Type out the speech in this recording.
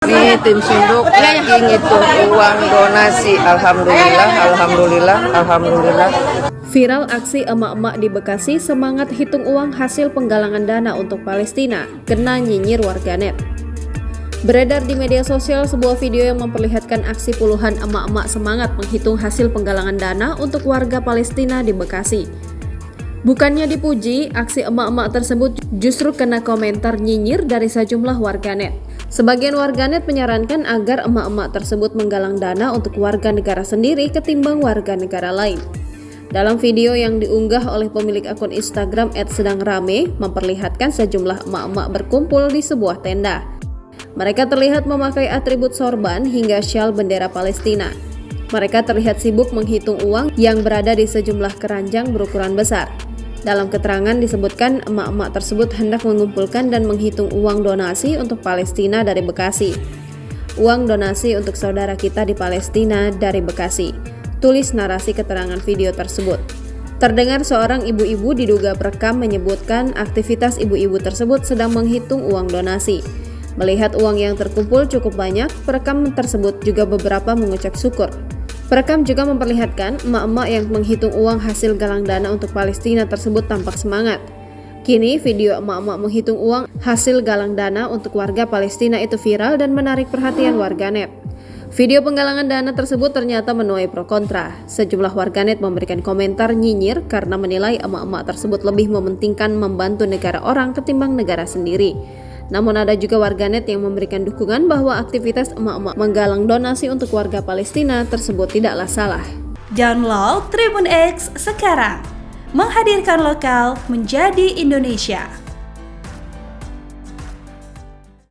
Ini tim Sunduk ngitung uang donasi. Alhamdulillah. Viral aksi emak-emak di Bekasi semangat hitung uang hasil penggalangan dana untuk Palestina, kena nyinyir warganet. Beredar di media sosial sebuah video yang memperlihatkan aksi puluhan emak-emak semangat menghitung hasil penggalangan dana untuk warga Palestina di Bekasi. Bukannya dipuji, aksi emak-emak tersebut justru kena komentar nyinyir dari sejumlah warganet. Sebagian warganet menyarankan agar emak-emak tersebut menggalang dana untuk warga negara sendiri ketimbang warga negara lain. Dalam video yang diunggah oleh pemilik akun Instagram @sedangrame memperlihatkan sejumlah emak-emak berkumpul di sebuah tenda. Mereka terlihat memakai atribut sorban hingga syal bendera Palestina. Mereka terlihat sibuk menghitung uang yang berada di sejumlah keranjang berukuran besar. Dalam keterangan disebutkan emak-emak tersebut hendak mengumpulkan dan menghitung uang donasi untuk Palestina dari Bekasi. Uang donasi untuk saudara kita di Palestina dari Bekasi. Tulis narasi keterangan video tersebut. Terdengar seorang ibu-ibu diduga perekam menyebutkan aktivitas ibu-ibu tersebut sedang menghitung uang donasi. Melihat uang yang terkumpul cukup banyak, perekam tersebut juga beberapa mengucap syukur. Perekam juga memperlihatkan emak-emak yang menghitung uang hasil galang dana untuk Palestina tersebut tampak semangat. Kini video emak-emak menghitung uang hasil galang dana untuk warga Palestina itu viral dan menarik perhatian warganet. Video penggalangan dana tersebut ternyata menuai pro kontra. Sejumlah warganet memberikan komentar nyinyir karena menilai emak-emak tersebut lebih mementingkan membantu negara orang ketimbang negara sendiri. Namun ada juga warganet yang memberikan dukungan bahwa aktivitas emak-emak menggalang donasi untuk warga Palestina tersebut tidaklah salah. Download Tribun X sekarang, menghadirkan lokal menjadi Indonesia.